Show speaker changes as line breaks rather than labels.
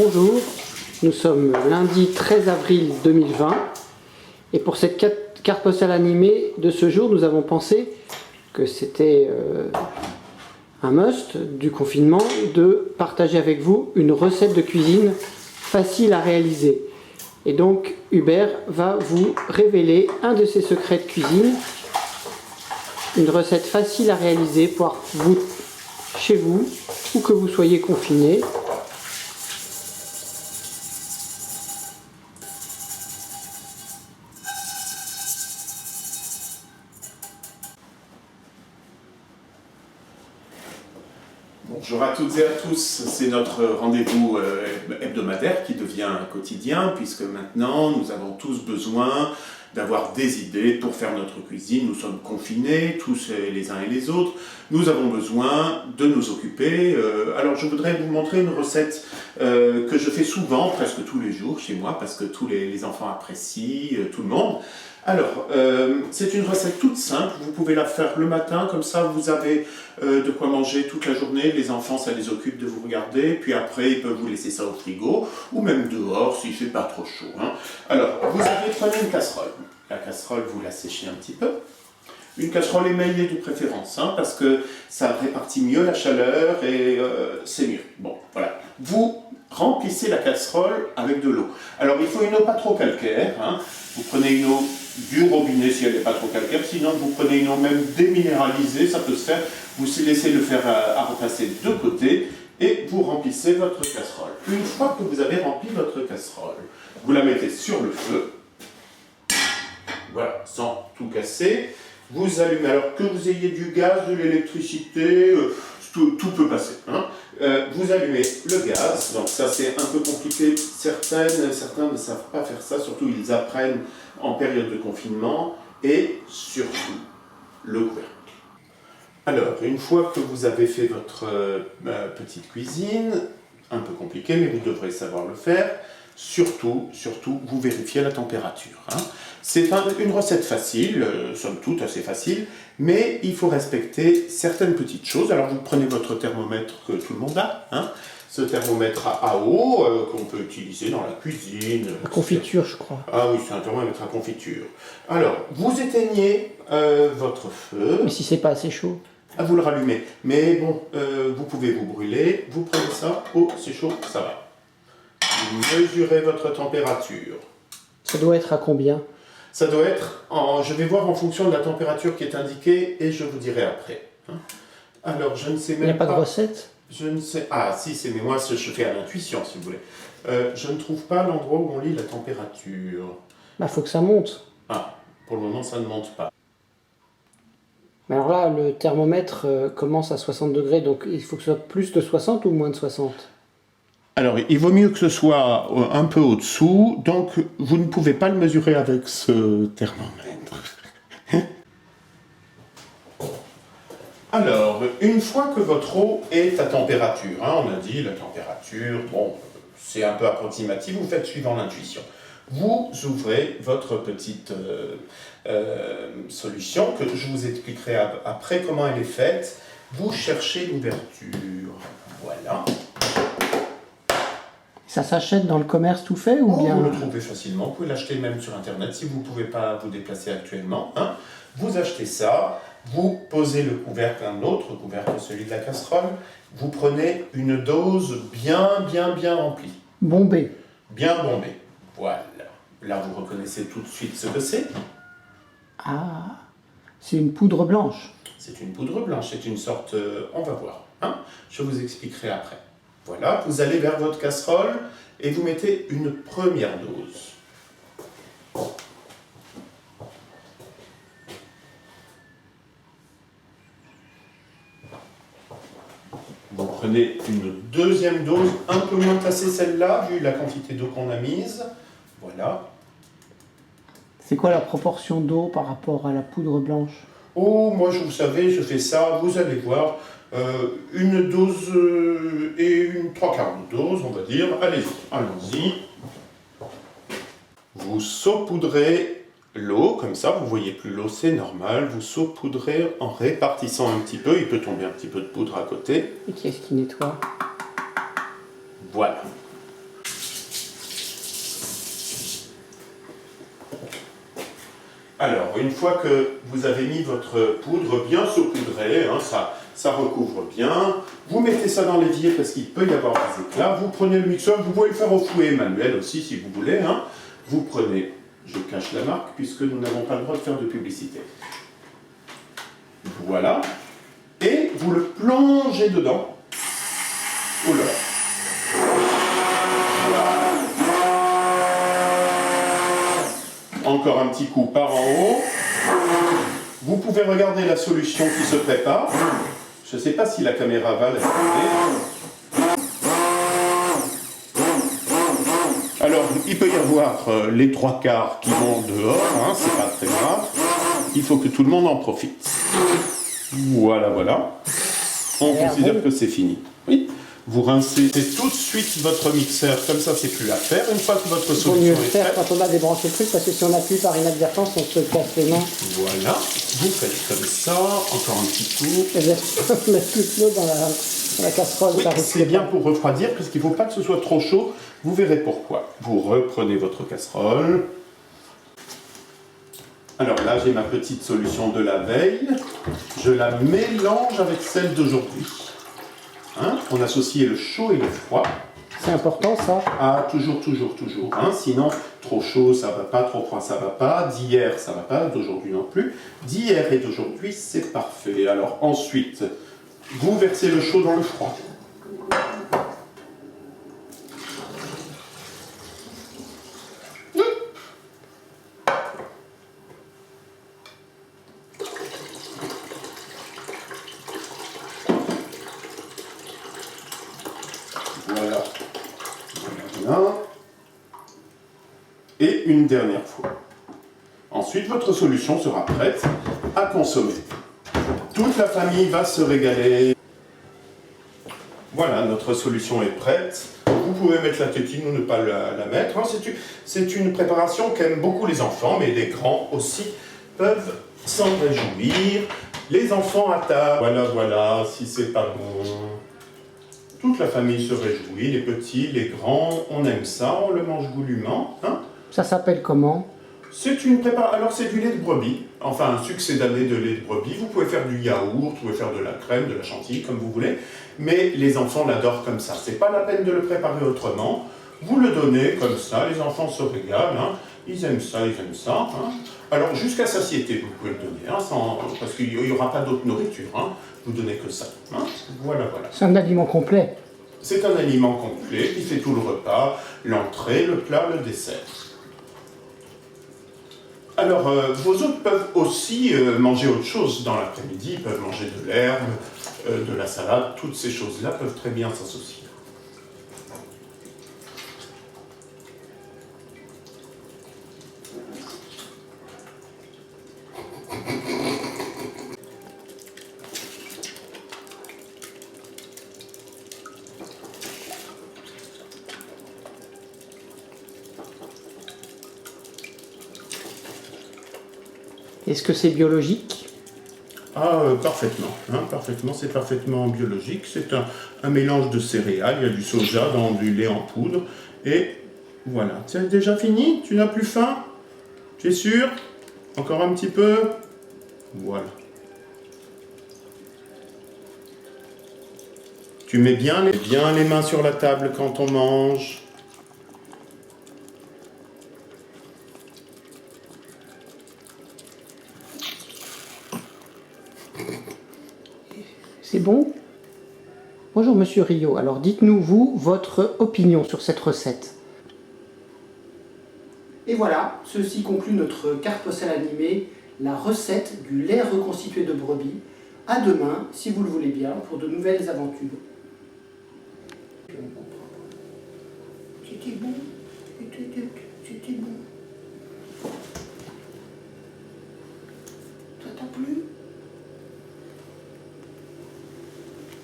Bonjour, nous sommes lundi 13 avril 2020 et pour cette carte postale animée de ce jour, nous avons pensé que c'était un must du confinement de partager avec vous une recette de cuisine facile à réaliser. Et donc Hubert va vous révéler un de ses secrets de cuisine, une recette facile à réaliser pour vous, chez vous, ou que vous soyez confiné.
Bonjour à toutes et à tous, c'est notre rendez-vous hebdomadaire qui devient quotidien puisque maintenant nous avons tous besoin d'avoir des idées pour faire notre cuisine. Nous sommes confinés, tous les uns et les autres, nous avons besoin de nous occuper. Alors je voudrais vous montrer une recette que je fais souvent, presque tous les jours chez moi parce que tous les enfants apprécient, tout le monde. Alors, c'est une recette toute simple, vous pouvez la faire le matin, comme ça vous avez de quoi manger toute la journée, les enfants ça les occupe de vous regarder, puis après ils peuvent vous laisser ça au frigo, ou même dehors s'il ne fait pas trop chaud. Hein. Alors, prenez une casserole, la casserole vous la séchez un petit peu, une casserole émaillée de préférence, hein, parce que ça répartit mieux la chaleur et c'est mieux. Bon, voilà, vous remplissez la casserole avec de l'eau. Alors il faut une eau pas trop calcaire, hein. Vous prenez une eau du robinet si elle n'est pas trop calcaire, sinon vous prenez une eau même déminéralisée, ça peut se faire, vous laissez le fer à repasser de côté et vous remplissez votre casserole. Une fois que vous avez rempli votre casserole, vous la mettez sur le feu, voilà, sans tout casser, vous allumez, alors que vous ayez du gaz, de l'électricité, tout peut passer. Hein. Vous allumez le gaz, donc ça c'est un peu compliqué, certains ne savent pas faire ça, surtout ils apprennent en période de confinement, et surtout le couvercle. Alors, une fois que vous avez fait votre petite cuisine, un peu compliqué, mais vous devrez savoir le faire, surtout, vous vérifiez la température. Hein. C'est une recette facile, somme toute assez facile, mais il faut respecter certaines petites choses. Alors vous prenez votre thermomètre que tout le monde a, hein, ce thermomètre à eau qu'on peut utiliser dans la cuisine.
La confiture, je crois.
Ah oui, c'est un thermomètre à confiture. Alors, vous éteignez votre feu.
Mais si c'est pas assez chaud.
Ah, vous le rallumez. Mais bon, vous pouvez vous brûler. Vous prenez ça. Oh, c'est chaud, ça va. Vous mesurez votre température.
Ça doit être à combien?
Ça doit être, je vais voir en fonction de la température qui est indiquée et je vous dirai après. Hein. Alors, je ne sais même pas...
Il n'y a pas de recette?
Je ne sais... Ah, si, mais moi, je fais à l'intuition, si vous voulez. Je ne trouve pas l'endroit où on lit la température.
Bah, faut que ça monte.
Ah, pour le moment, ça ne monte pas.
Mais alors là, le thermomètre commence à 60 degrés, donc il faut que ce soit plus de 60 ou moins de 60?
Alors, il vaut mieux que ce soit un peu au-dessous, donc vous ne pouvez pas le mesurer avec ce thermomètre. Alors, une fois que votre eau est à température, hein, on a dit la température, bon, c'est un peu approximatif, vous faites suivant l'intuition. Vous ouvrez votre petite solution, que je vous expliquerai après comment elle est faite. Vous cherchez l'ouverture, voilà.
Ça s'achète dans le commerce tout fait ou bien?
Vous le trouvez facilement, vous pouvez l'acheter même sur internet si vous ne pouvez pas vous déplacer actuellement. Hein. Vous achetez ça, vous posez le couvercle, un autre couvercle, celui de la casserole, vous prenez une dose bien remplie.
Bombée.
Bien bombée. Voilà. Là, vous reconnaissez tout de suite ce que c'est.
Ah, c'est une poudre blanche.
C'est une poudre blanche, c'est une sorte... on va voir. Hein. Je vous expliquerai après. Voilà, vous allez vers votre casserole et vous mettez une première dose. Vous prenez une deuxième dose, un peu moins tassée celle-là, vu la quantité d'eau qu'on a mise. Voilà.
C'est quoi la proportion d'eau par rapport à la poudre blanche?
Oh, moi, vous savez, je fais ça, vous allez voir. Une dose et une 3/4 de dose, on va dire. Allons-y. Vous saupoudrez l'eau, comme ça, vous voyez plus l'eau, c'est normal. Vous saupoudrez en répartissant un petit peu. Il peut tomber un petit peu de poudre à côté.
Et qui est-ce qui nettoie?
Voilà. Alors, une fois que vous avez mis votre poudre bien saupoudrée, hein, ça recouvre bien, vous mettez ça dans l'évier parce qu'il peut y avoir des éclats, vous prenez le mixeur, vous pouvez le faire au fouet manuel aussi si vous voulez, hein. Vous prenez, je cache la marque puisque nous n'avons pas le droit de faire de publicité. Voilà, et vous le plongez dedans. Oh là là. Encore un petit coup par en haut. Vous pouvez regarder la solution qui se prépare. Je ne sais pas si la caméra va la regarder. Alors, il peut y avoir les 3/4 qui vont dehors, hein, c'est pas très grave. Il faut que tout le monde en profite. Voilà, voilà. On considère que c'est fini. Oui. Vous rincez tout de suite votre mixeur, comme ça c'est plus à faire. Une fois que votre solution
est prête. Il vaut mieux le
faire
quand on a débranché le truc, parce que si on appuie par inadvertance, on se casse les mains.
Voilà, vous faites comme ça, encore un petit coup.
Et bien, mettre toute l'eau dans la casserole.
Oui,
ça risque
c'est bien
pas.
pour refroidir, parce qu'il ne faut pas que ce soit trop chaud. Vous verrez pourquoi. Vous reprenez votre casserole. Alors là, j'ai ma petite solution de la veille. Je la mélange avec celle d'aujourd'hui. Hein, on associe le chaud et le froid.
C'est important ça.
Ah, toujours, toujours, toujours. Hein, sinon, trop chaud, ça va pas, trop froid, ça va pas. D'hier, ça va pas, d'aujourd'hui non plus. D'hier et d'aujourd'hui, c'est parfait. Alors ensuite, vous versez le chaud dans le froid. Voilà. Voilà. Et une dernière fois. Ensuite, votre solution sera prête à consommer. Toute la famille va se régaler. Voilà, notre solution est prête. Vous pouvez mettre la tétine ou ne pas la mettre. Hein. C'est une préparation qu'aiment beaucoup les enfants, mais les grands aussi peuvent s'en réjouir. Les enfants à table. Voilà, voilà, si c'est pas bon. Toute la famille se réjouit, les petits, les grands, on aime ça, on le mange goulûment. Hein.
Ça s'appelle comment?
C'est une préparation. Alors c'est du lait de brebis, enfin un succédané de lait de brebis. Vous pouvez faire du yaourt, vous pouvez faire de la crème, de la chantilly, comme vous voulez. Mais les enfants l'adorent comme ça. C'est pas la peine de le préparer autrement. Vous le donnez comme ça, les enfants se régalent. Hein. Ils aiment ça, ils aiment ça. Hein. Alors jusqu'à satiété, vous pouvez le donner, hein, parce qu'il n'y aura pas d'autre nourriture. Hein. Vous donnez que ça. Hein. Voilà, voilà.
C'est un aliment complet.
C'est un aliment complet qui fait tout le repas, l'entrée, le plat, le dessert. Alors, vos hôtes peuvent aussi manger autre chose dans l'après-midi. Ils peuvent manger de l'herbe, de la salade. Toutes ces choses-là peuvent très bien s'associer.
Est-ce que c'est biologique?
Ah, parfaitement. Hein, parfaitement, c'est parfaitement biologique. C'est un mélange de céréales. Il y a du soja dans du lait en poudre. Et voilà. C'est déjà fini? Tu n'as plus faim? Tu es sûr? Encore un petit peu? Voilà. Tu mets bien les mains sur la table quand on mange.
C'est bon? Bonjour Monsieur Rio, alors dites-nous vous votre opinion sur cette recette. Et voilà, ceci conclut notre carte postale animée, la recette du lait reconstitué de brebis. À demain, si vous le voulez bien, pour de nouvelles aventures. C'était bon, c'était bon.